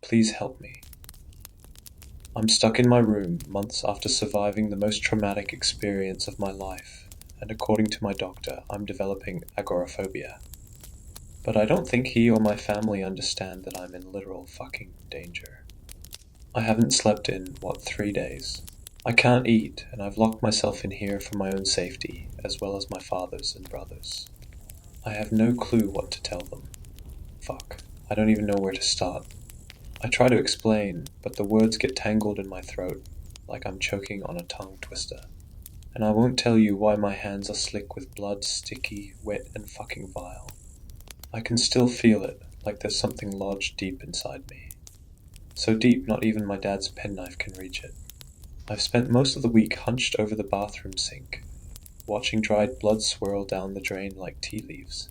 Please help me. I'm stuck in my room months after surviving the most traumatic experience of my life, and according to my doctor, I'm developing agoraphobia. But I don't think he or my family understand that I'm in literal fucking danger. I haven't slept in, 3 days? I can't eat, and I've locked myself in here for my own safety, as well as my father's and brother's. I have no clue what to tell them. Fuck, I don't even know where to start. I try to explain, but the words get tangled in my throat, like I'm choking on a tongue twister. And I won't tell you why my hands are slick with blood, sticky, wet, and fucking vile. I can still feel it, like there's something lodged deep inside me. So deep not even my dad's penknife can reach it. I've spent most of the week hunched over the bathroom sink, watching dried blood swirl down the drain like tea leaves.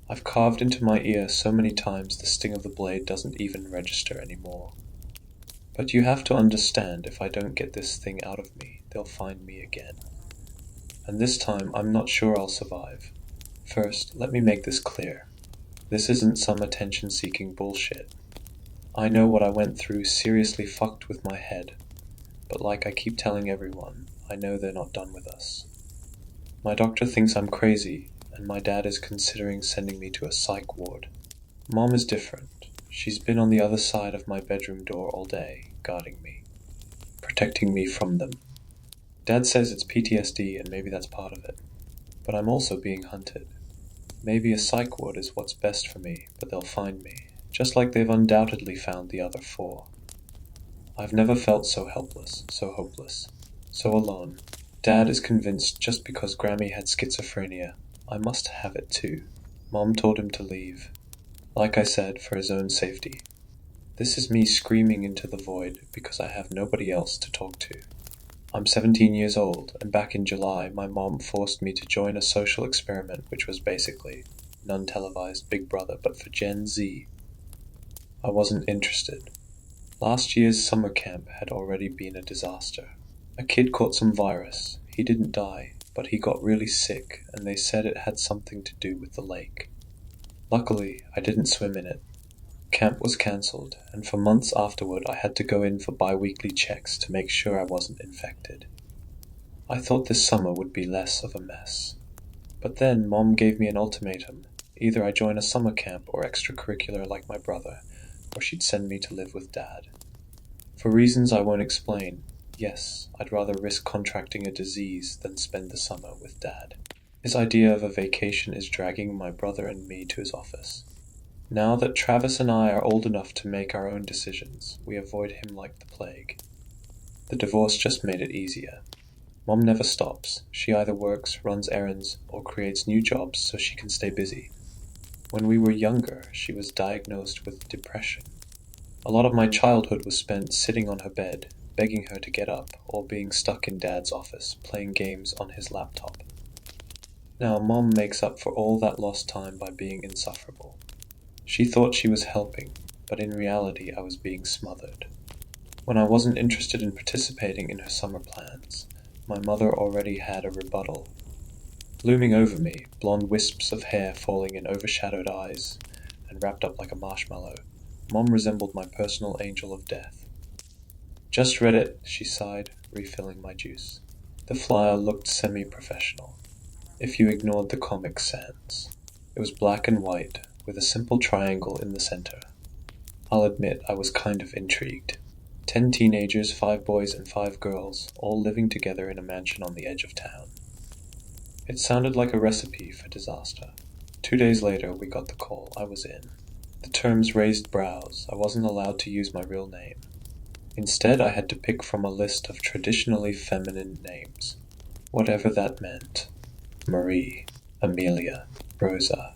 I've carved into my ear so many times the sting of the blade doesn't even register anymore. But you have to understand, if I don't get this thing out of me, they'll find me again. And this time I'm not sure I'll survive. First, let me make this clear. This isn't some attention-seeking bullshit. I know what I went through seriously fucked with my head, but like I keep telling everyone, I know they're not done with us. My doctor thinks I'm crazy, and my dad is considering sending me to a psych ward. Mom is different. She's been on the other side of my bedroom door all day, guarding me, protecting me from them. Dad says it's PTSD and maybe that's part of it, but I'm also being hunted. Maybe a psych ward is what's best for me, but they'll find me, just like they've undoubtedly found the other 4. I've never felt so helpless, so hopeless, so alone. Dad is convinced just because Grammy had schizophrenia, I must have it too. Mom told him to leave. Like I said, for his own safety. This is me screaming into the void because I have nobody else to talk to. I'm 17 years old, and back in July, my mom forced me to join a social experiment which was basically an untelevised Big Brother, but for Gen Z. I wasn't interested. Last year's summer camp had already been a disaster. A kid caught some virus. He didn't die, but he got really sick, and they said it had something to do with the lake. Luckily, I didn't swim in it. Camp was cancelled, and for months afterward I had to go in for bi-weekly checks to make sure I wasn't infected. I thought this summer would be less of a mess. But then Mom gave me an ultimatum. Either I join a summer camp or extracurricular like my brother, or she'd send me to live with Dad. For reasons I won't explain, yes, I'd rather risk contracting a disease than spend the summer with Dad. His idea of a vacation is dragging my brother and me to his office. Now that Travis and I are old enough to make our own decisions, we avoid him like the plague. The divorce just made it easier. Mom never stops. She either works, runs errands, or creates new jobs so she can stay busy. When we were younger, she was diagnosed with depression. A lot of my childhood was spent sitting on her bed, begging her to get up, or being stuck in Dad's office, playing games on his laptop. Now Mom makes up for all that lost time by being insufferable. She thought she was helping, but in reality I was being smothered. When I wasn't interested in participating in her summer plans, my mother already had a rebuttal. Looming over me, blonde wisps of hair falling in overshadowed eyes, and wrapped up like a marshmallow, Mom resembled my personal angel of death. "Just read it," she sighed, refilling my juice. The flyer looked semi-professional, if you ignored the Comic Sans. It was black and white, with a simple triangle in the center. I'll admit I was kind of intrigued. 10 teenagers, 5 boys and 5 girls, all living together in a mansion on the edge of town. It sounded like a recipe for disaster. 2 days later, we got the call. I was in. The terms raised brows. I wasn't allowed to use my real name. Instead, I had to pick from a list of traditionally feminine names, whatever that meant. Marie, Amelia, Rosa.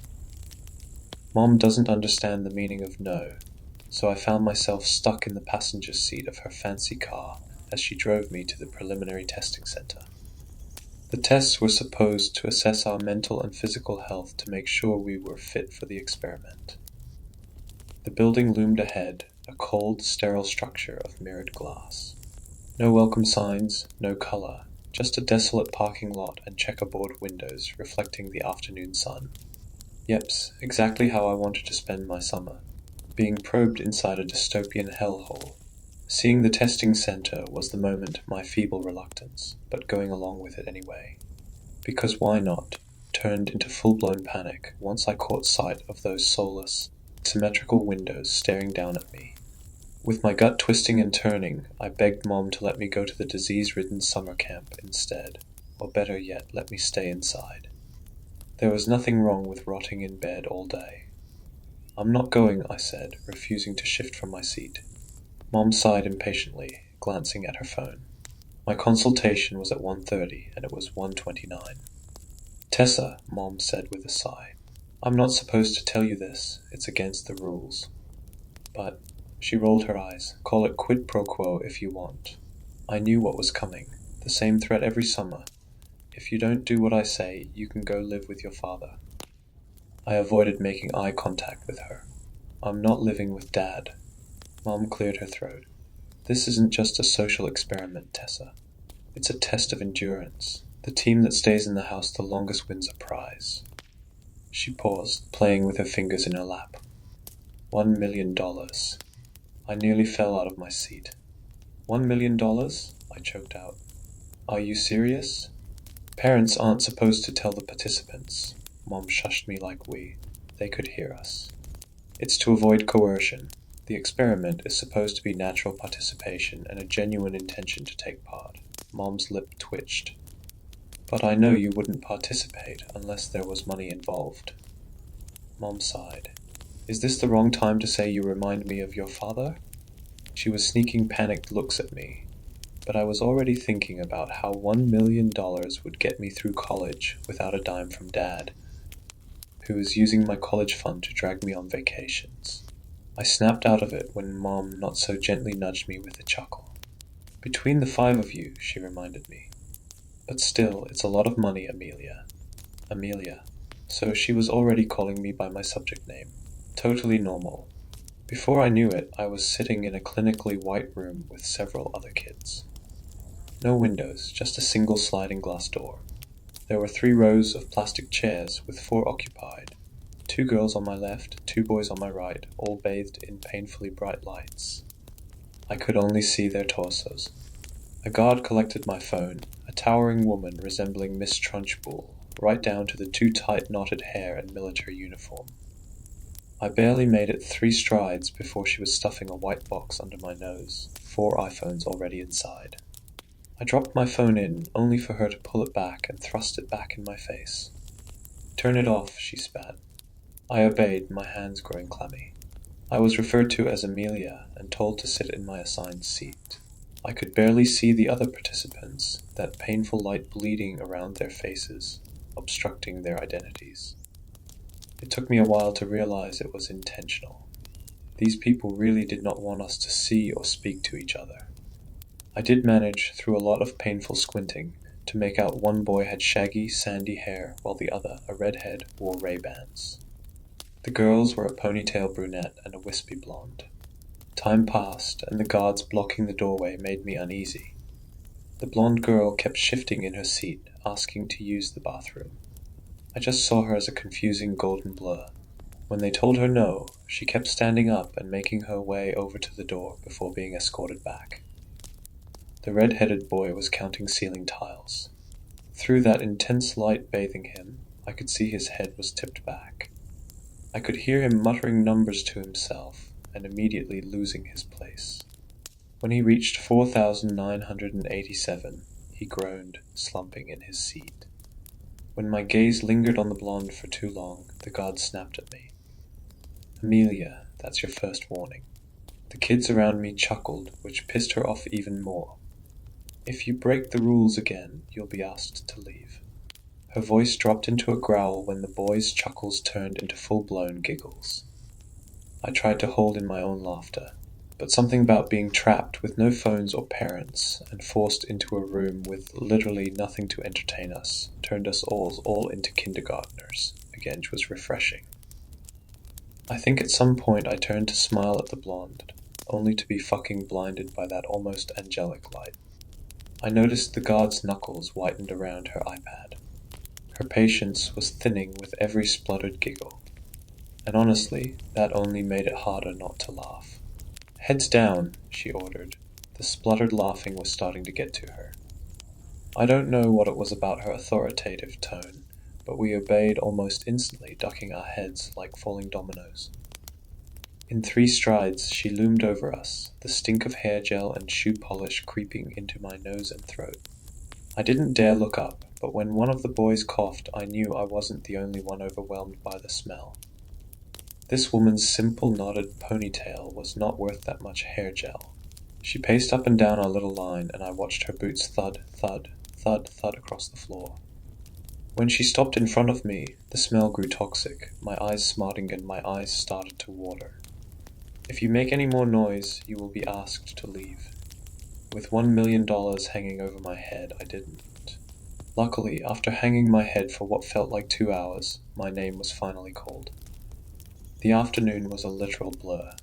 Mom doesn't understand the meaning of no, so I found myself stuck in the passenger seat of her fancy car as she drove me to the preliminary testing center. The tests were supposed to assess our mental and physical health to make sure we were fit for the experiment. The building loomed ahead, a cold, sterile structure of mirrored glass. No welcome signs, no color, just a desolate parking lot and checkerboard windows reflecting the afternoon sun. Yeps, exactly how I wanted to spend my summer. being probed inside a dystopian hellhole. Seeing the testing center was the moment my feeble reluctance, but going along with it anyway. Because why not? Turned into full-blown panic once I caught sight of those soulless, symmetrical windows staring down at me. With my gut twisting and turning, I begged Mom to let me go to the disease-ridden summer camp instead, or better yet, let me stay inside. There was nothing wrong with rotting in bed all day. "I'm not going," I said, refusing to shift from my seat. Mom sighed impatiently, glancing at her phone. My consultation was at 1:30, and it was 1:29. "Tessa," Mom said with a sigh, "I'm not supposed to tell you this. It's against the rules. But," she rolled her eyes, "call it quid pro quo if you want. I knew what was coming. The same threat every summer. If you don't do what I say, you can go live with your father." I avoided making eye contact with her. "I'm not living with Dad." Mom cleared her throat. "This isn't just a social experiment, Tessa. It's a test of endurance. The team that stays in the house the longest wins a prize." She paused, playing with her fingers in her lap. $1 million. I nearly fell out of my seat. $1 million? I choked out. "Are you serious?" "Parents aren't supposed to tell the participants." Mom shushed me like they could hear us. "It's to avoid coercion. The experiment is supposed to be natural participation and a genuine intention to take part." Mom's lip twitched. "But I know you wouldn't participate unless there was money involved." Mom sighed. "Is this the wrong time to say you remind me of your father?" She was sneaking panicked looks at me, but I was already thinking about how $1 million would get me through college without a dime from Dad, who was using my college fund to drag me on vacations. I snapped out of it when Mom not so gently nudged me with a chuckle. "Between the 5 of you," she reminded me. "But still, it's a lot of money, Amelia." Amelia. So she was already calling me by my subject name. Totally normal. Before I knew it, I was sitting in a clinically white room with several other kids. No windows, just a single sliding glass door. There were 3 rows of plastic chairs with 4 occupied. 2 girls on my left, 2 boys on my right, all bathed in painfully bright lights. I could only see their torsos. A guard collected my phone, a towering woman resembling Miss Trunchbull, right down to the too tight knotted hair and military uniform. I barely made it 3 strides before she was stuffing a white box under my nose, 4 iPhones already inside. I dropped my phone in, only for her to pull it back and thrust it back in my face. "Turn it off," she spat. I obeyed, my hands growing clammy. I was referred to as Amelia and told to sit in my assigned seat. I could barely see the other participants, that painful light bleeding around their faces, obstructing their identities. It took me a while to realize it was intentional. These people really did not want us to see or speak to each other. I did manage, through a lot of painful squinting, to make out one boy had shaggy, sandy hair, while the other, a redhead, wore Ray-Bans. The girls were a ponytail brunette and a wispy blonde. Time passed, and the guards blocking the doorway made me uneasy. The blonde girl kept shifting in her seat, asking to use the bathroom. I just saw her as a confusing golden blur. When they told her no, she kept standing up and making her way over to the door before being escorted back. The red-headed boy was counting ceiling tiles. Through that intense light bathing him, I could see his head was tipped back. I could hear him muttering numbers to himself and immediately losing his place. When he reached 4,987, he groaned, slumping in his seat. When my gaze lingered on the blonde for too long, the guard snapped at me. "Amelia, that's your first warning." The kids around me chuckled, which pissed her off even more. "If you break the rules again, you'll be asked to leave." Her voice dropped into a growl when the boys' chuckles turned into full-blown giggles. I tried to hold in my own laughter, but something about being trapped with no phones or parents and forced into a room with literally nothing to entertain us turned us all into kindergartners. Again, which was refreshing. I think at some point I turned to smile at the blonde, only to be fucking blinded by that almost angelic light. I noticed the guard's knuckles whitened around her iPad. Her patience was thinning with every spluttered giggle. and honestly, that only made it harder not to laugh. "Heads down," she ordered. The spluttered laughing was starting to get to her. I don't know what it was about her authoritative tone, but we obeyed almost instantly, ducking our heads like falling dominoes. In 3 strides, she loomed over us, the stink of hair gel and shoe polish creeping into my nose and throat. I didn't dare look up, but when one of the boys coughed, I knew I wasn't the only one overwhelmed by the smell. This woman's simple knotted ponytail was not worth that much hair gel. She paced up and down our little line, and I watched her boots thud, thud, thud, thud across the floor. When she stopped in front of me, the smell grew toxic, my eyes smarting and my eyes started to water. "If you make any more noise, you will be asked to leave." With $1 million hanging over my head, I didn't. Luckily, after hanging my head for what felt like 2 hours, my name was finally called. The afternoon was a literal blur.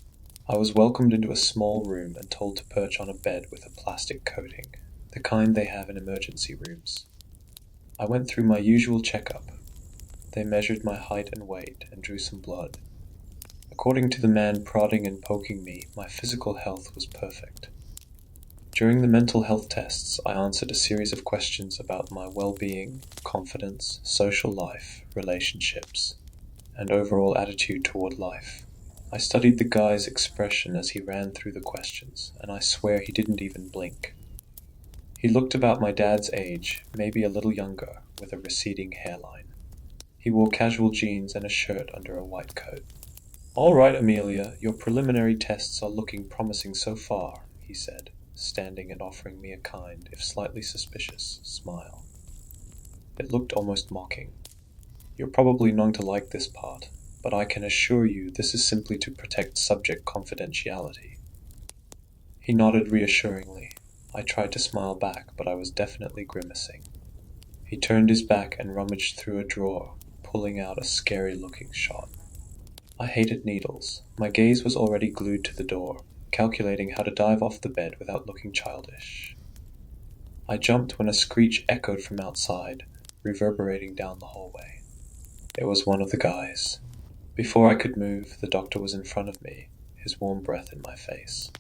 I was welcomed into a small room and told to perch on a bed with a plastic coating, the kind they have in emergency rooms. I went through my usual checkup. They measured my height and weight and drew some blood. According to the man prodding and poking me, my physical health was perfect. During the mental health tests, I answered a series of questions about my well-being, confidence, social life, relationships, and overall attitude toward life. I studied the guy's expression as he ran through the questions, and I swear he didn't even blink. He looked about my dad's age, maybe a little younger, with a receding hairline. He wore casual jeans and a shirt under a white coat. "All right, Amelia, your preliminary tests are looking promising so far," he said, standing and offering me a kind, if slightly suspicious, smile. It looked almost mocking. "You're probably not going to like this part, but I can assure you this is simply to protect subject confidentiality." He nodded reassuringly. I tried to smile back, but I was definitely grimacing. He turned his back and rummaged through a drawer, pulling out a scary-looking shot. I hated needles. My gaze was already glued to the door, calculating how to dive off the bed without looking childish. I jumped when a screech echoed from outside, reverberating down the hallway. It was one of the guys. Before I could move, the doctor was in front of me, his warm breath in my face.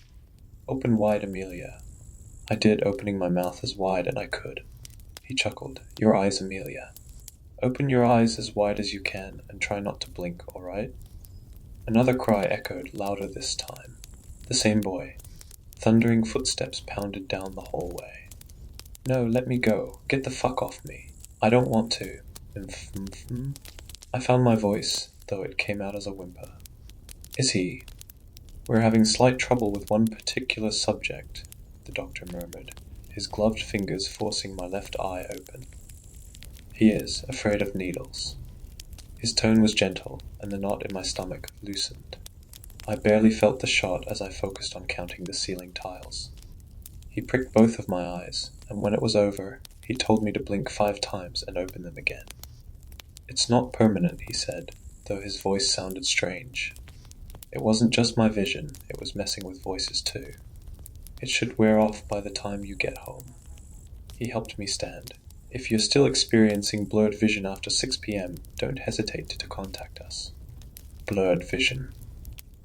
"Open wide, Amelia." I did, opening my mouth as wide as I could. He chuckled. "Your eyes, Amelia. Open your eyes as wide as you can, and try not to blink, all right?" Another cry echoed, louder this time. The same boy. Thundering footsteps pounded down the hallway. "No, let me go. Get the fuck off me. I don't want to." I found my voice, though it came out as a whimper. "Is he?" "We're having slight trouble with one particular subject," the doctor murmured, his gloved fingers forcing my left eye open. "He is afraid of needles." His tone was gentle, and the knot in my stomach loosened. I barely felt the shot as I focused on counting the ceiling tiles. He pricked both of my eyes, and when it was over, he told me to blink 5 times and open them again. "It's not permanent," he said, though his voice sounded strange. It wasn't just my vision, it was messing with voices too. "It should wear off by the time you get home." He helped me stand. "If you're still experiencing blurred vision after 6 p.m., don't hesitate to contact us." Blurred vision.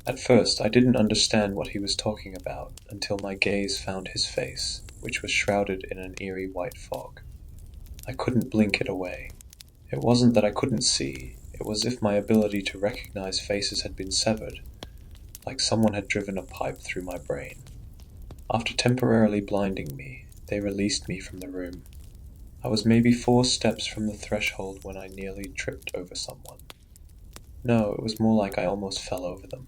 At first, I didn't understand what he was talking about until my gaze found his face, which was shrouded in an eerie white fog. I couldn't blink it away. It wasn't that I couldn't see, it was as if my ability to recognize faces had been severed, like someone had driven a pipe through my brain. After temporarily blinding me, they released me from the room. I was maybe 4 steps from the threshold when I nearly tripped over someone. No, it was more like I almost fell over them.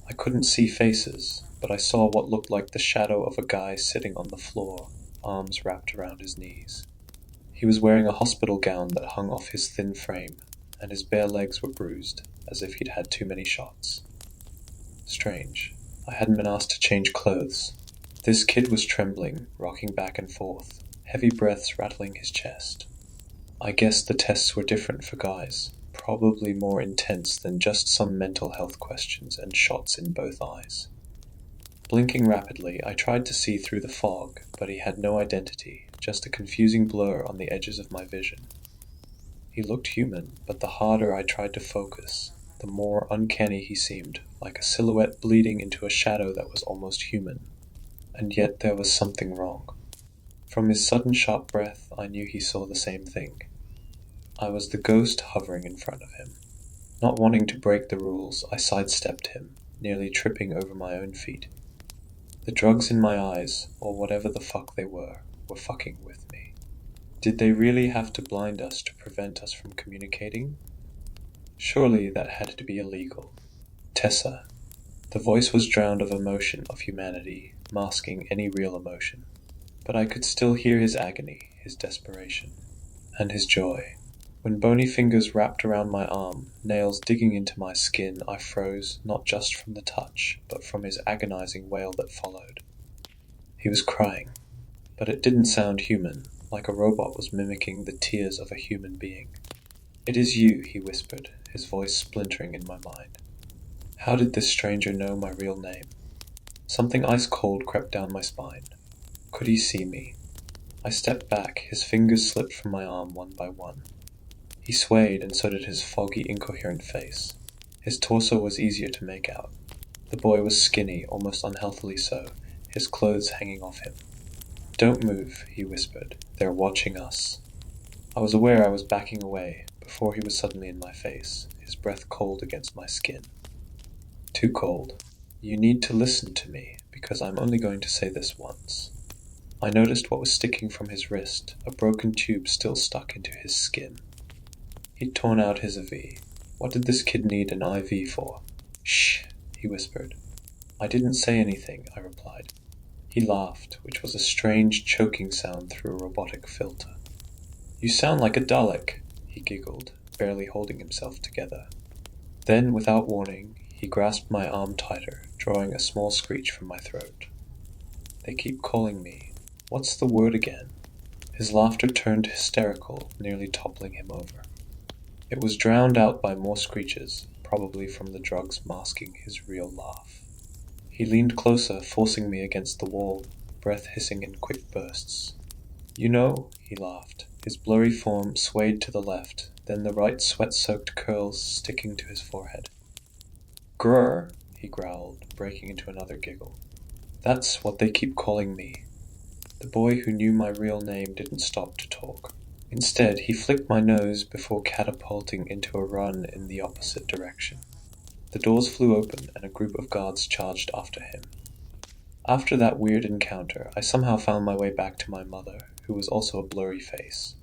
I couldn't see faces, but I saw what looked like the shadow of a guy sitting on the floor, arms wrapped around his knees. He was wearing a hospital gown that hung off his thin frame, and his bare legs were bruised, as if he'd had too many shots. Strange. I hadn't been asked to change clothes. This kid was trembling, rocking back and forth, heavy breaths rattling his chest. I guess the tests were different for guys, probably more intense than just some mental health questions and shots in both eyes. Blinking rapidly, I tried to see through the fog, but he had no identity, just a confusing blur on the edges of my vision. He looked human, but the harder I tried to focus, the more uncanny he seemed, like a silhouette bleeding into a shadow that was almost human. And yet there was something wrong. From his sudden sharp breath, I knew he saw the same thing. I was the ghost hovering in front of him. Not wanting to break the rules, I sidestepped him, nearly tripping over my own feet. The drugs in my eyes, or whatever the fuck they were fucking with me. Did they really have to blind us to prevent us from communicating? Surely that had to be illegal. Tessa. The voice was drowned of emotion, of humanity, masking any real emotion. But I could still hear his agony, his desperation, and his joy. When bony fingers wrapped around my arm, nails digging into my skin, I froze, not just from the touch, but from his agonizing wail that followed. He was crying, but it didn't sound human, like a robot was mimicking the tears of a human being. "It is you," he whispered, his voice splintering in my mind. How did this stranger know my real name? Something ice-cold crept down my spine. Could he see me? I stepped back, his fingers slipped from my arm one by one. He swayed, and so did his foggy, incoherent face. His torso was easier to make out. The boy was skinny, almost unhealthily so, his clothes hanging off him. "Don't move," he whispered. "They're watching us." I was aware I was backing away, before he was suddenly in my face, his breath cold against my skin. Too cold. "You need to listen to me, because I'm only going to say this once." I noticed what was sticking from his wrist, a broken tube still stuck into his skin. He'd torn out his IV. What did this kid need an IV for? "Shh," he whispered. "I didn't say anything," I replied. He laughed, which was a strange choking sound through a robotic filter. "You sound like a Dalek," he giggled, barely holding himself together. Then, without warning, he grasped my arm tighter, drawing a small screech from my throat. "They keep calling me. What's the word again?" His laughter turned hysterical, nearly toppling him over. It was drowned out by more screeches, probably from the drugs masking his real laugh. He leaned closer, forcing me against the wall, breath hissing in quick bursts. "You know," he laughed. His blurry form swayed to the left, then the right sweat-soaked curls sticking to his forehead. "Grr," he growled, breaking into another giggle. "That's what they keep calling me." The boy who knew my real name didn't stop to talk. Instead, he flicked my nose before catapulting into a run in the opposite direction. The doors flew open, and a group of guards charged after him. After that weird encounter, I somehow found my way back to my mother, who was also a blurry face.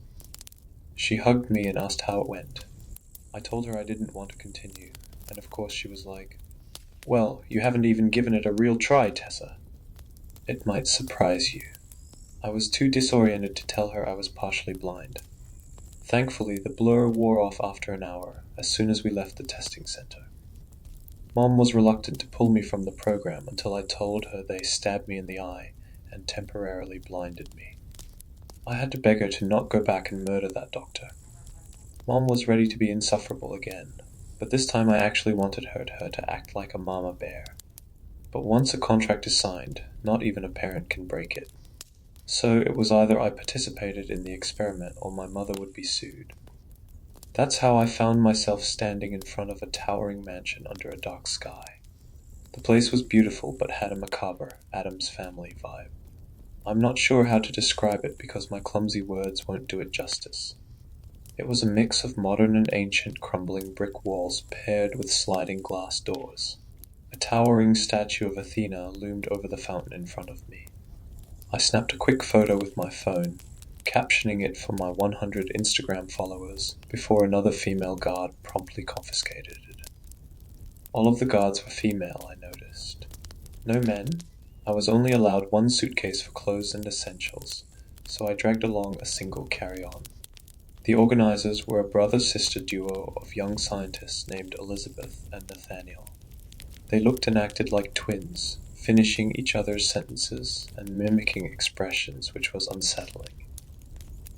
She hugged me and asked how it went. I told her I didn't want to continue, and of course she was like, "Well, you haven't even given it a real try, Tessa." It might surprise you. I was too disoriented to tell her I was partially blind. Thankfully, the blur wore off after an hour, as soon as we left the testing center. Mom was reluctant to pull me from the program until I told her they stabbed me in the eye and temporarily blinded me. I had to beg her to not go back and murder that doctor. Mom was ready to be insufferable again, but this time I actually wanted her to act like a mama bear. But once a contract is signed, not even a parent can break it. So it was either I participated in the experiment or my mother would be sued. That's how I found myself standing in front of a towering mansion under a dark sky. The place was beautiful but had a macabre, Addams Family vibe. I'm not sure how to describe it because my clumsy words won't do it justice. It was a mix of modern and ancient crumbling brick walls paired with sliding glass doors. A towering statue of Athena loomed over the fountain in front of me. I snapped a quick photo with my phone, captioning it for my 100 Instagram followers, before another female guard promptly confiscated it. All of the guards were female, I noticed. No men. I was only allowed one suitcase for clothes and essentials, so I dragged along a single carry-on. The organizers were a brother-sister duo of young scientists named Elizabeth and Nathaniel. They looked and acted like twins, finishing each other's sentences and mimicking expressions which was unsettling.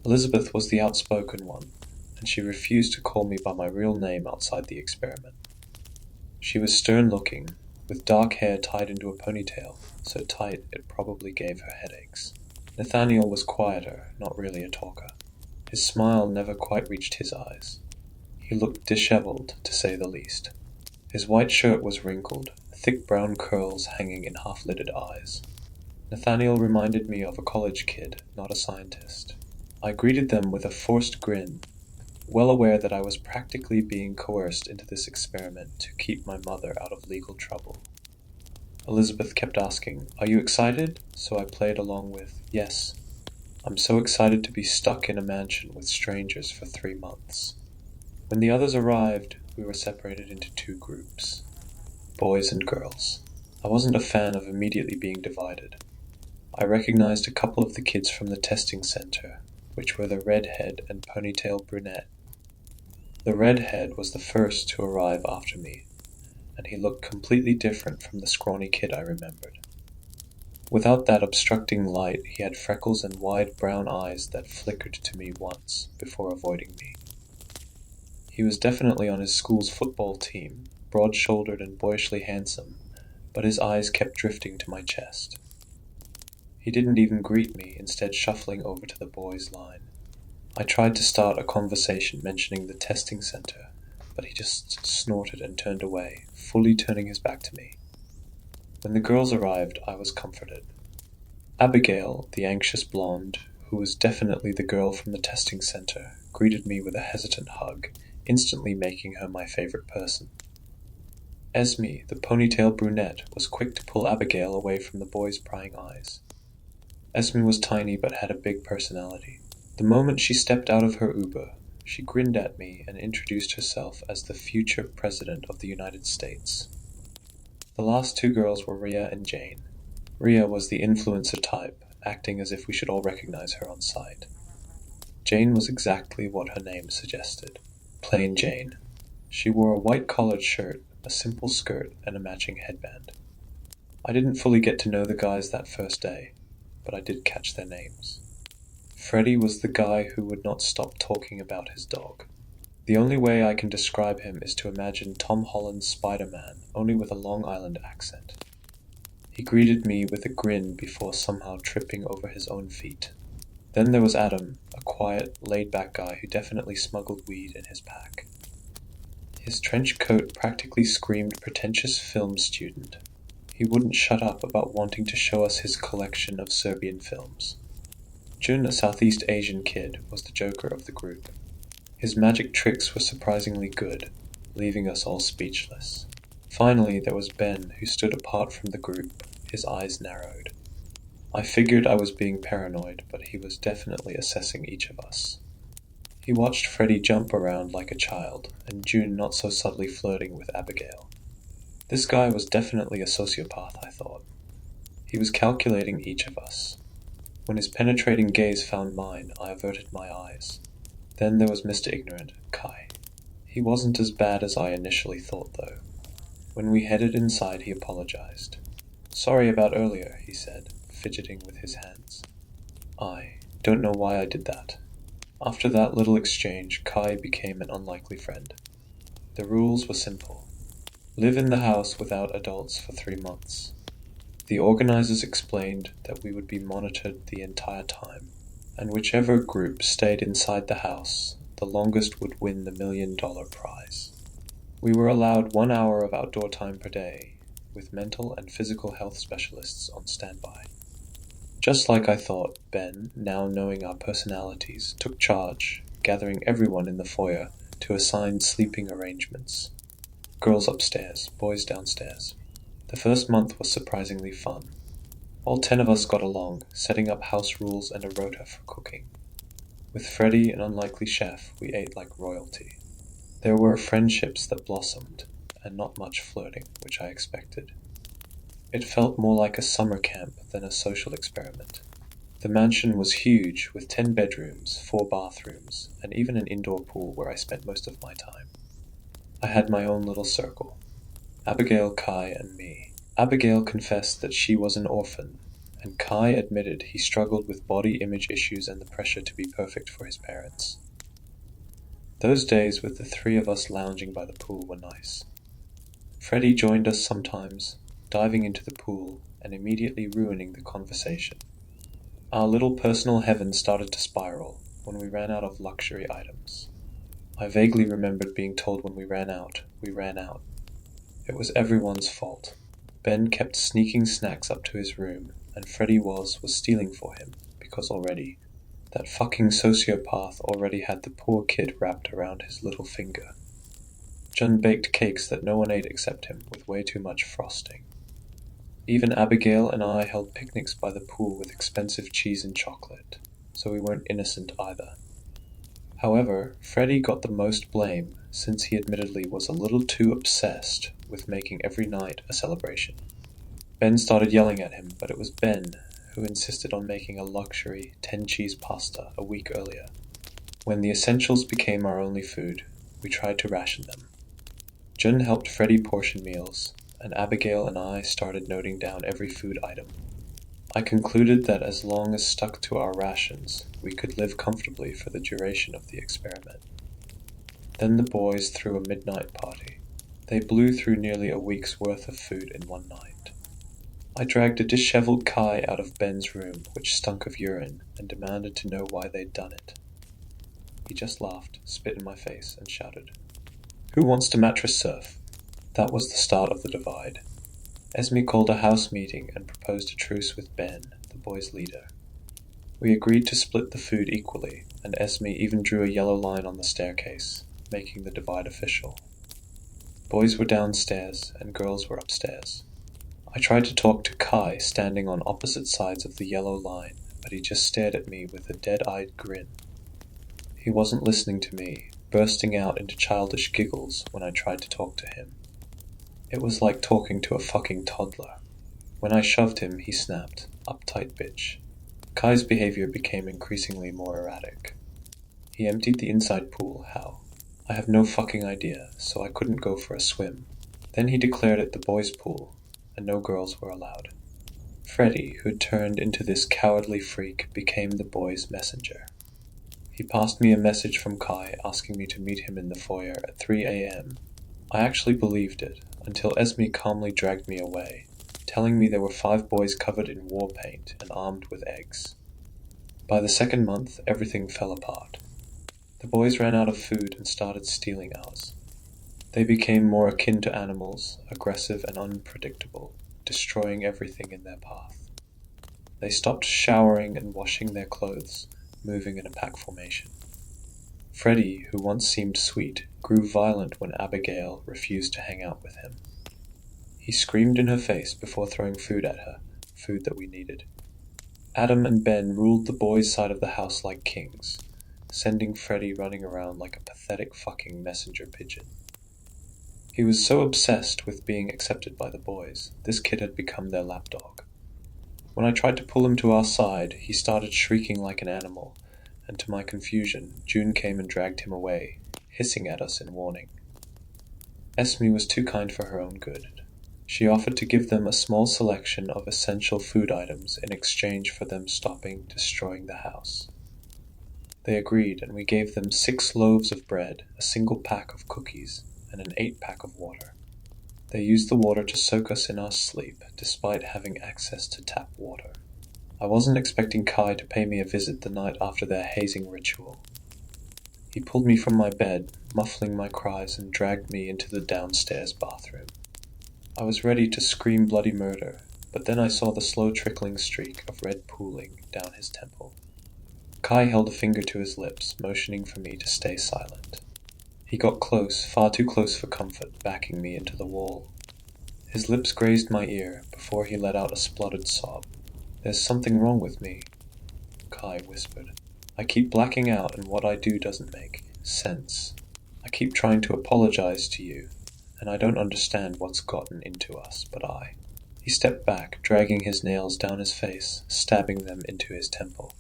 Elizabeth was the outspoken one, and she refused to call me by my real name outside the experiment. She was stern-looking, with dark hair tied into a ponytail, so tight it probably gave her headaches. Nathaniel was quieter, not really a talker. His smile never quite reached his eyes. He looked disheveled, to say the least. His white shirt was wrinkled, thick brown curls hanging in half-lidded eyes. Nathaniel reminded me of a college kid, not a scientist. I greeted them with a forced grin, well aware that I was practically being coerced into this experiment to keep my mother out of legal trouble. Elizabeth kept asking, "Are you excited?" So I played along with, "Yes. I'm so excited to be stuck in a mansion with strangers for 3 months." When the others arrived, we were separated into 2 groups, boys and girls. I wasn't a fan of immediately being divided. I recognized a couple of the kids from the testing center, which were the redhead and ponytail brunette. The redhead was the first to arrive after me, and he looked completely different from the scrawny kid I remembered. Without that obstructing light, he had freckles and wide brown eyes that flickered to me once before avoiding me. He was definitely on his school's football team, broad-shouldered and boyishly handsome, but his eyes kept drifting to my chest. He didn't even greet me, instead shuffling over to the boys' line. I tried to start a conversation mentioning the testing center, but he just snorted and turned away, fully turning his back to me. When the girls arrived, I was comforted. Abigail, the anxious blonde, who was definitely the girl from the testing center, greeted me with a hesitant hug, instantly making her my favorite person. Esme, the ponytail brunette, was quick to pull Abigail away from the boys' prying eyes. Esme was tiny but had a big personality. The moment she stepped out of her Uber, she grinned at me and introduced herself as the future President of the United States. The last 2 girls were Rhea and Jane. Rhea was the influencer type, acting as if we should all recognize her on sight. Jane was exactly what her name suggested. Plain Jane. She wore a white collared shirt, a simple skirt, and a matching headband. I didn't fully get to know the guys that first day, but I did catch their names. Freddy was the guy who would not stop talking about his dog. The only way I can describe him is to imagine Tom Holland's Spider-Man, only with a Long Island accent. He greeted me with a grin before somehow tripping over his own feet. Then there was Adam, a quiet, laid-back guy who definitely smuggled weed in his pack. His trench coat practically screamed pretentious film student. He wouldn't shut up about wanting to show us his collection of Serbian films. Jun, a Southeast Asian kid, was the joker of the group. His magic tricks were surprisingly good, leaving us all speechless. Finally, there was Ben, who stood apart from the group, his eyes narrowed. I figured I was being paranoid, but he was definitely assessing each of us. He watched Freddy jump around like a child, and June not so subtly flirting with Abigail. This guy was definitely a sociopath, I thought. He was calculating each of us. When his penetrating gaze found mine, I averted my eyes. Then there was Mr. Ignorant, Kai. He wasn't as bad as I initially thought, though. When we headed inside, he apologized. "Sorry about earlier," he said, fidgeting with his hands. I don't know why I did that. After that little exchange, Kai became an unlikely friend. The rules were simple. Live in the house without adults for 3 months. The organizers explained that we would be monitored the entire time, and whichever group stayed inside the house, the longest would win the $1 million prize. We were allowed 1 hour of outdoor time per day, with mental and physical health specialists on standby. Just like I thought, Ben, now knowing our personalities, took charge, gathering everyone in the foyer to assign sleeping arrangements. Girls upstairs, boys downstairs. The first month was surprisingly fun. All 10 of us got along, setting up house rules and a rota for cooking. With Freddy, an unlikely chef, we ate like royalty. There were friendships that blossomed, and not much flirting, which I expected. It felt more like a summer camp than a social experiment. The mansion was huge, with 10 bedrooms, 4 bathrooms, and even an indoor pool where I spent most of my time. I had my own little circle. Abigail, Kai, and me. Abigail confessed that she was an orphan, and Kai admitted he struggled with body image issues and the pressure to be perfect for his parents. Those days with the 3 of us lounging by the pool were nice. Freddy joined us sometimes, diving into the pool and immediately ruining the conversation. Our little personal heaven started to spiral when we ran out of luxury items. I vaguely remembered being told when we ran out, we ran out. It was everyone's fault. Ben kept sneaking snacks up to his room, and Freddy was stealing for him, because already, that fucking sociopath already had the poor kid wrapped around his little finger. John baked cakes that no one ate except him, with way too much frosting. Even Abigail and I held picnics by the pool with expensive cheese and chocolate, so we weren't innocent either. However, Freddy got the most blame, since he admittedly was a little too obsessed with making every night a celebration. Ben started yelling at him, but it was Ben who insisted on making a luxury 10-cheese pasta a week earlier. When the essentials became our only food, we tried to ration them. Jun helped Freddy portion meals, and Abigail and I started noting down every food item. I concluded that as long as stuck to our rations, we could live comfortably for the duration of the experiment. Then the boys threw a midnight party. They blew through nearly a week's worth of food in one night. I dragged a disheveled Kai out of Ben's room, which stunk of urine, and demanded to know why they'd done it. He just laughed, spit in my face, and shouted, "Who wants to mattress surf?" That was the start of the divide. Esme called a house meeting and proposed a truce with Ben, the boys' leader. We agreed to split the food equally, and Esme even drew a yellow line on the staircase, making the divide official. Boys were downstairs, and girls were upstairs. I tried to talk to Kai standing on opposite sides of the yellow line, but he just stared at me with a dead-eyed grin. He wasn't listening to me, bursting out into childish giggles when I tried to talk to him. It was like talking to a fucking toddler. When I shoved him, he snapped, "Uptight bitch." Kai's behavior became increasingly more erratic. He emptied the inside pool, how? I have no fucking idea, so I couldn't go for a swim. Then he declared it the boys' pool, and no girls were allowed. Freddy, who'd turned into this cowardly freak, became the boys' messenger. He passed me a message from Kai asking me to meet him in the foyer at 3 a.m. I actually believed it, until Esme calmly dragged me away, telling me there were 5 boys covered in war paint and armed with eggs. By the second month, everything fell apart. The boys ran out of food and started stealing ours. They became more akin to animals, aggressive and unpredictable, destroying everything in their path. They stopped showering and washing their clothes, moving in a pack formation. Freddy, who once seemed sweet, grew violent when Abigail refused to hang out with him. He screamed in her face before throwing food at her, food that we needed. Adam and Ben ruled the boys' side of the house like kings, sending Freddy running around like a pathetic fucking messenger pigeon. He was so obsessed with being accepted by the boys, this kid had become their lapdog. When I tried to pull him to our side, he started shrieking like an animal, and to my confusion, June came and dragged him away, hissing at us in warning. Esme was too kind for her own good. She offered to give them a small selection of essential food items in exchange for them stopping destroying the house. They agreed, and we gave them 6 loaves of bread, a single pack of cookies, and an 8-pack of water. They used the water to soak us in our sleep, despite having access to tap water. I wasn't expecting Kai to pay me a visit the night after their hazing ritual. He pulled me from my bed, muffling my cries, and dragged me into the downstairs bathroom. I was ready to scream bloody murder, but then I saw the slow trickling streak of red pooling down his temple. Kai held a finger to his lips, motioning for me to stay silent. He got close, far too close for comfort, backing me into the wall. His lips grazed my ear before he let out a spluttered sob. "There's something wrong with me," Kai whispered. "I keep blacking out and what I do doesn't make sense. I keep trying to apologize to you, and I don't understand what's gotten into us, but I..." He stepped back, dragging his nails down his face, stabbing them into his temple.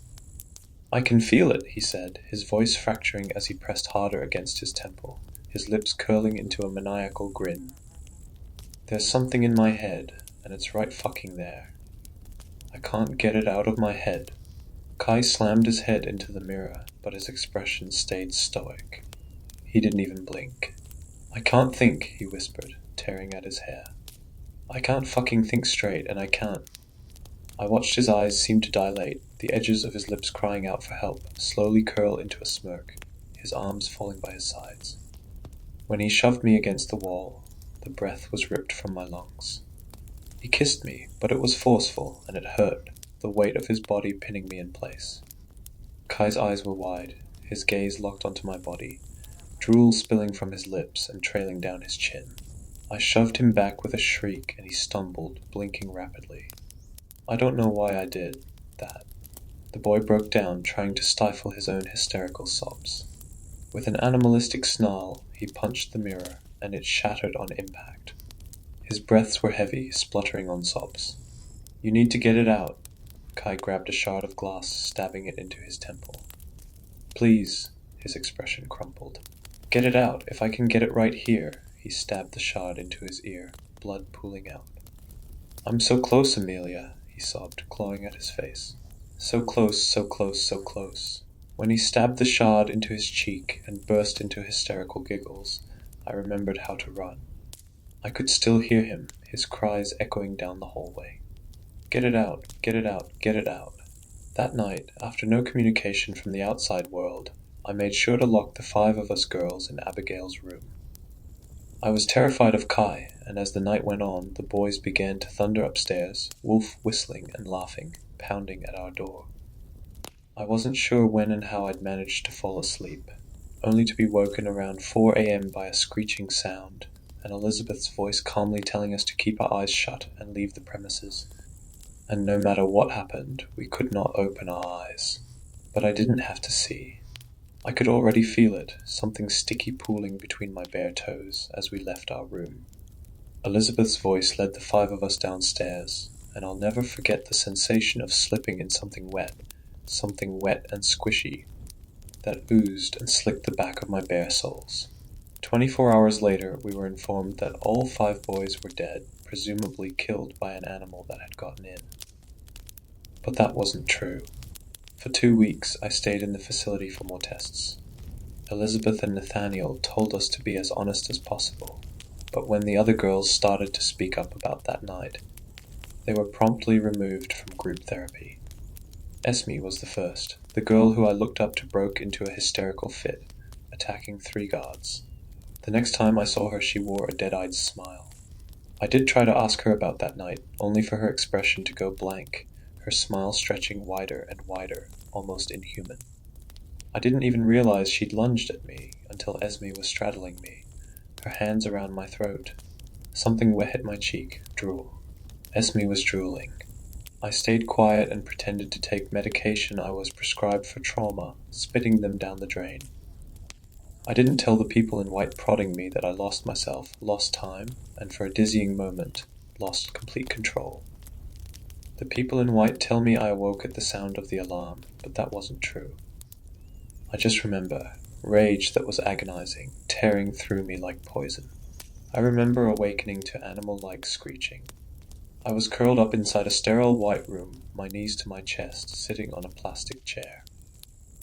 "I can feel it," he said, his voice fracturing as he pressed harder against his temple, his lips curling into a maniacal grin. "There's something in my head, and it's right fucking there. I can't get it out of my head." Kai slammed his head into the mirror, but his expression stayed stoic. He didn't even blink. "I can't think," he whispered, tearing at his hair. "I can't fucking think straight, and I can't..." I watched his eyes seem to dilate, the edges of his lips crying out for help, slowly curl into a smirk, his arms falling by his sides. When he shoved me against the wall, The breath was ripped from my lungs. He kissed me, but it was forceful, and it hurt, the weight of his body pinning me in place. Kai's eyes were wide, his gaze locked onto my body, drool spilling from his lips and trailing down his chin. I shoved him back with a shriek, and he stumbled, blinking rapidly. I don't know why I did that. The boy broke down, trying to stifle his own hysterical sobs. With an animalistic snarl, he punched the mirror, and it shattered on impact. His breaths were heavy, spluttering on sobs. "You need to get it out." Kai grabbed a shard of glass, stabbing it into his temple. "Please," his expression crumpled. "Get it out, if I can get it right here." He stabbed the shard into his ear, blood pooling out. "I'm so close, Amelia," he sobbed, clawing at his face. "So close, so close, so close." When he stabbed the shard into his cheek and burst into hysterical giggles, I remembered how to run. I could still hear him, his cries echoing down the hallway. "Get it out, get it out, get it out." That night, after no communication from the outside world, I made sure to lock the 5 of us girls in Abigail's room. I was terrified of Kai, and as the night went on, the boys began to thunder upstairs, Wolf whistling and laughing, pounding at our door. I wasn't sure when and how I'd managed to fall asleep, only to be woken around 4 a.m. by a screeching sound, and Elizabeth's voice calmly telling us to keep our eyes shut and leave the premises. And no matter what happened, we could not open our eyes. But I didn't have to see. I could already feel it, something sticky pooling between my bare toes as we left our room. Elizabeth's voice led the 5 of us downstairs, and I'll never forget the sensation of slipping in something wet and squishy, that oozed and slicked the back of my bare soles. 24 hours later, we were informed that all 5 boys were dead, presumably killed by an animal that had gotten in. But that wasn't true. For 2 weeks, I stayed in the facility for more tests. Elizabeth and Nathaniel told us to be as honest as possible, but when the other girls started to speak up about that night, they were promptly removed from group therapy. Esme was the first. The girl who I looked up to broke into a hysterical fit, attacking 3 guards. The next time I saw her, she wore a dead-eyed smile. I did try to ask her about that night, only for her expression to go blank, her smile stretching wider and wider, almost inhuman. I didn't even realize she'd lunged at me until Esme was straddling me, her hands around my throat. Something wet hit my cheek, drool. Esme was drooling. I stayed quiet and pretended to take medication I was prescribed for trauma, spitting them down the drain. I didn't tell the people in white prodding me that I lost myself, lost time, and for a dizzying moment, lost complete control. The people in white tell me I awoke at the sound of the alarm, but that wasn't true. I just remember rage that was agonizing, tearing through me like poison. I remember awakening to animal-like screeching. I was curled up inside a sterile white room, my knees to my chest, sitting on a plastic chair.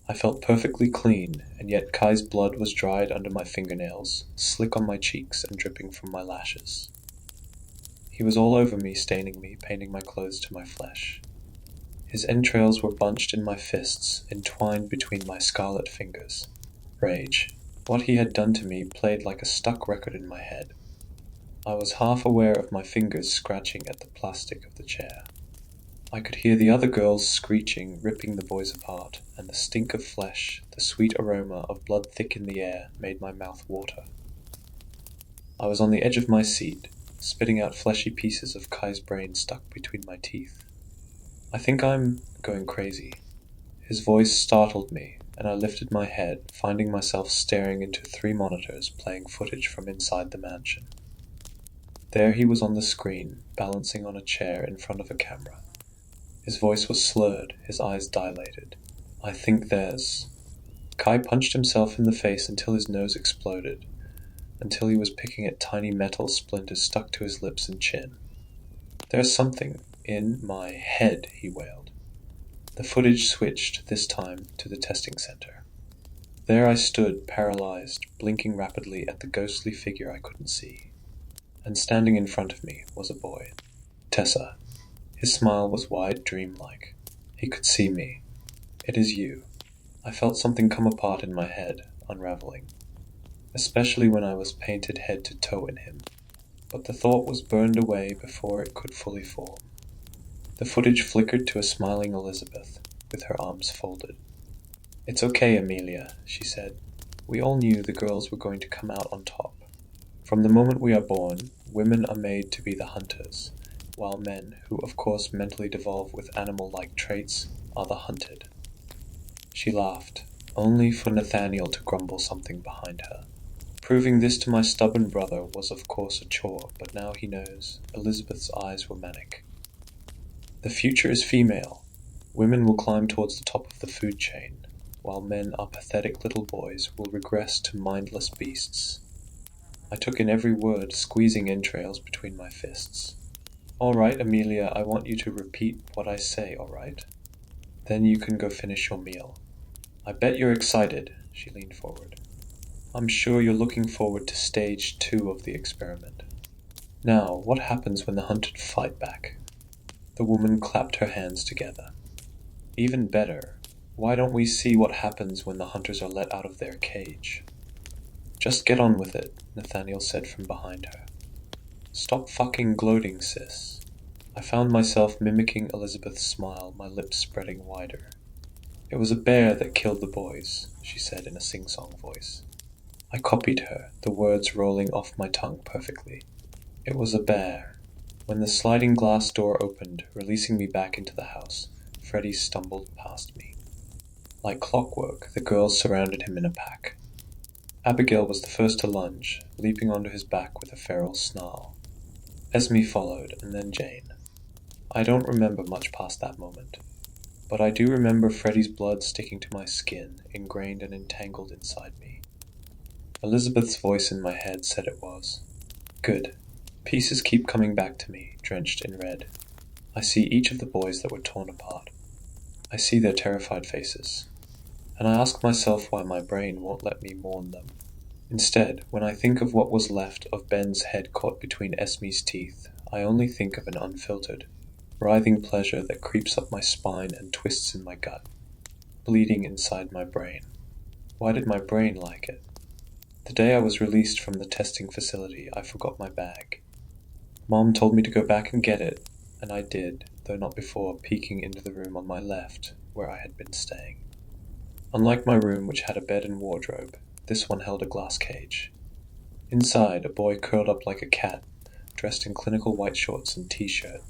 I felt perfectly clean, and yet Kai's blood was dried under my fingernails, slick on my cheeks and dripping from my lashes. He was all over me, staining me, painting my clothes to my flesh. His entrails were bunched in my fists, entwined between my scarlet fingers. Rage. What he had done to me played like a stuck record in my head. I was half aware of my fingers scratching at the plastic of the chair. I could hear the other girls screeching, ripping the boys apart, and the stink of flesh, the sweet aroma of blood thick in the air, made my mouth water. I was on the edge of my seat, spitting out fleshy pieces of Kai's brain stuck between my teeth. "I think I'm going crazy." His voice startled me, and I lifted my head, finding myself staring into 3 monitors playing footage from inside the mansion. There he was on the screen, balancing on a chair in front of a camera. His voice was slurred, his eyes dilated. "I think there's—" Kai punched himself in the face until his nose exploded, until he was picking at tiny metal splinters stuck to his lips and chin. "There's something in my head," he wailed. The footage switched, this time, to the testing center. There I stood, paralyzed, blinking rapidly at the ghostly figure I couldn't see. And standing in front of me was a boy. Tessa. His smile was wide, dreamlike. He could see me. "It is you." I felt something come apart in my head, unraveling. Especially when I was painted head to toe in him. but the thought was burned away before it could fully form. The footage flickered to a smiling Elizabeth, with her arms folded. "It's okay, Amelia," she said. "We all knew the girls were going to come out on top. From the moment we are born, women are made to be the hunters, while men, who of course mentally devolve with animal-like traits, are the hunted." She laughed, only for Nathaniel to grumble something behind her. Proving this to my stubborn brother was of course a chore, but now he knows. Elizabeth's eyes were manic. "The future is female. Women will climb towards the top of the food chain, while men are pathetic little boys who will regress to mindless beasts." I took in every word, squeezing entrails between my fists. "All right, Amelia, I want you to repeat what I say, all right? Then you can go finish your meal. I bet you're excited," she leaned forward. "I'm sure you're looking forward to stage 2 of the experiment. Now, what happens when the hunted fight back?" The woman clapped her hands together. "Even better. Why don't we see what happens when the hunters are let out of their cage?" "Just get on with it," Nathaniel said from behind her. "Stop fucking gloating, sis." I found myself mimicking Elizabeth's smile, my lips spreading wider. "It was a bear that killed the boys," she said in a sing-song voice. I copied her, the words rolling off my tongue perfectly. "It was a bear." When the sliding glass door opened, releasing me back into the house, Freddie stumbled past me. Like clockwork, the girls surrounded him in a pack. Abigail was the first to lunge, leaping onto his back with a feral snarl. Esme followed, and then Jane. I don't remember much past that moment, but I do remember Freddie's blood sticking to my skin, ingrained and entangled inside me. Elizabeth's voice in my head said it was. Good. Pieces keep coming back to me, drenched in red. I see each of the boys that were torn apart. I see their terrified faces. And I ask myself why my brain won't let me mourn them. Instead, when I think of what was left of Ben's head caught between Esme's teeth, I only think of an unfiltered, writhing pleasure that creeps up my spine and twists in my gut, bleeding inside my brain. Why did my brain like it? The day I was released from the testing facility, I forgot my bag. Mom told me to go back and get it, and I did, though not before peeking into the room on my left, where I had been staying. Unlike my room, which had a bed and wardrobe, this one held a glass cage. Inside, a boy curled up like a cat, dressed in clinical white shorts and t-shirt.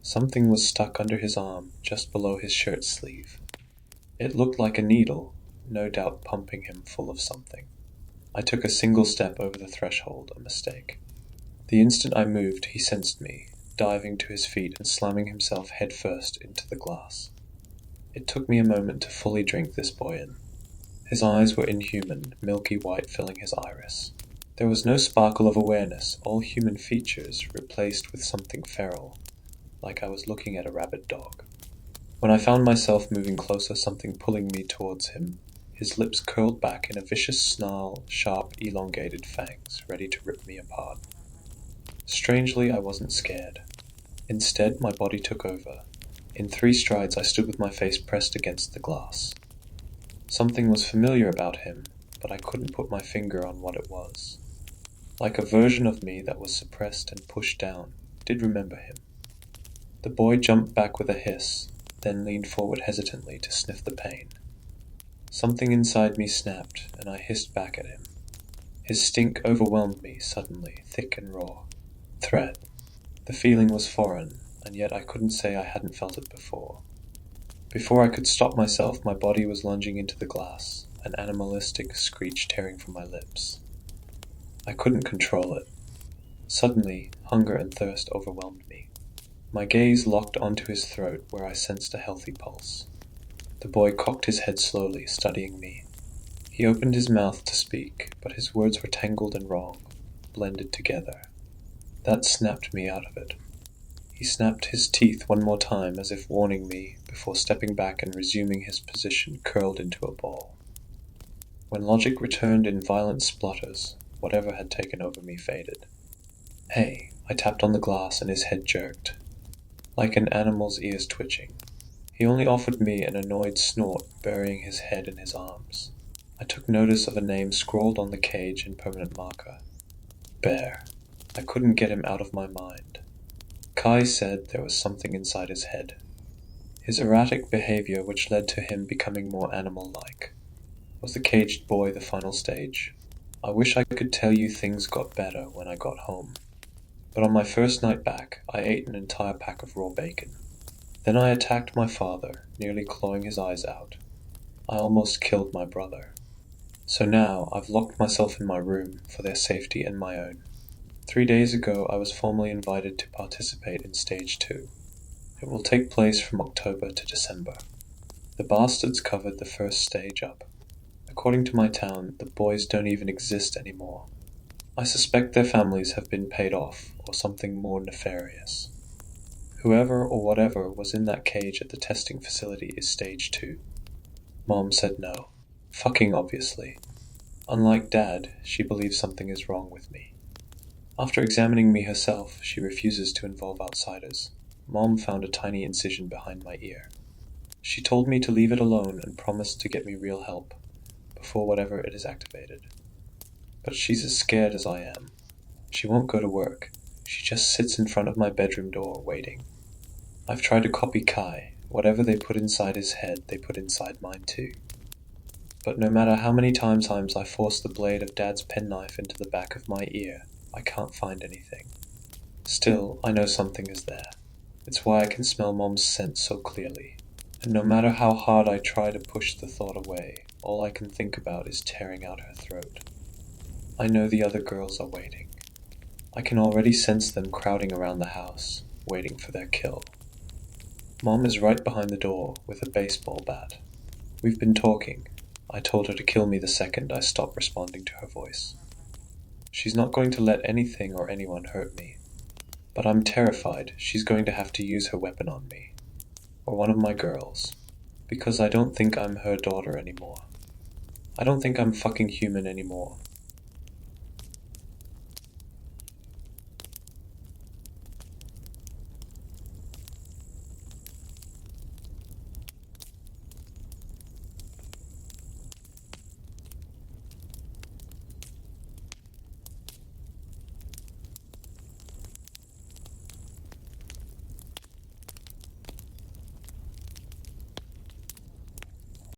Something was stuck under his arm, just below his shirt sleeve. It looked like a needle, no doubt pumping him full of something. I took a single step over the threshold, a mistake. The instant I moved, he sensed me, diving to his feet and slamming himself headfirst into the glass. It took me a moment to fully drink this boy in. His eyes were inhuman, milky white filling his iris. There was no sparkle of awareness, all human features replaced with something feral, like I was looking at a rabid dog. When I found myself moving closer, something pulling me towards him, his lips curled back in a vicious snarl, sharp, elongated fangs, ready to rip me apart. Strangely, I wasn't scared. Instead, my body took over. In 3 strides, I stood with my face pressed against the glass. Something was familiar about him, but I couldn't put my finger on what it was. Like a version of me that was suppressed and pushed down, did remember him. The boy jumped back with a hiss, then leaned forward hesitantly to sniff the pain. Something inside me snapped, and I hissed back at him. His stink overwhelmed me suddenly, thick and raw. Threat. The feeling was foreign, and yet I couldn't say I hadn't felt it before. Before I could stop myself, my body was lunging into the glass, an animalistic screech tearing from my lips. I couldn't control it. Suddenly, hunger and thirst overwhelmed me. My gaze locked onto his throat, where I sensed a healthy pulse. The boy cocked his head slowly, studying me. He opened his mouth to speak, but his words were tangled and wrong, blended together. That snapped me out of it. He snapped his teeth one more time, as if warning me, before stepping back and resuming his position curled into a ball. When logic returned in violent splutters, whatever had taken over me faded. Hey, I tapped on the glass and his head jerked, like an animal's ears twitching. He only offered me an annoyed snort, burying his head in his arms. I took notice of a name scrawled on the cage in permanent marker. Bear. I couldn't get him out of my mind. Kai said there was something inside his head. His erratic behavior, which led to him becoming more animal-like. Was the caged boy the final stage? I wish I could tell you things got better when I got home. But on my first night back, I ate an entire pack of raw bacon. Then I attacked my father, nearly clawing his eyes out. I almost killed my brother. So now I've locked myself in my room for their safety and my own. 3 days ago I was formally invited to participate in Stage 2. It will take place from October to December. The bastards covered the first stage up. According to my town, the boys don't even exist anymore. I suspect their families have been paid off, or something more nefarious. Whoever or whatever was in that cage at the testing facility is Stage 2. Mom said no. Fucking obviously. Unlike Dad, she believes something is wrong with me. After examining me herself, she refuses to involve outsiders. Mom found a tiny incision behind my ear. She told me to leave it alone and promised to get me real help before whatever it is activated. But she's as scared as I am. She won't go to work. She just sits in front of my bedroom door waiting. I've tried to copy Kai. Whatever they put inside his head, they put inside mine too. But no matter how many times I force the blade of Dad's penknife into the back of my ear, I can't find anything. Still, I know something is there. It's why I can smell Mom's scent so clearly. And no matter how hard I try to push the thought away, all I can think about is tearing out her throat. I know the other girls are waiting. I can already sense them crowding around the house, waiting for their kill. Mom is right behind the door with a baseball bat. We've been talking. I told her to kill me the second I stopped responding to her voice. She's not going to let anything or anyone hurt me. But I'm terrified she's going to have to use her weapon on me. Or one of my girls. Because I don't think I'm her daughter anymore. I don't think I'm fucking human anymore.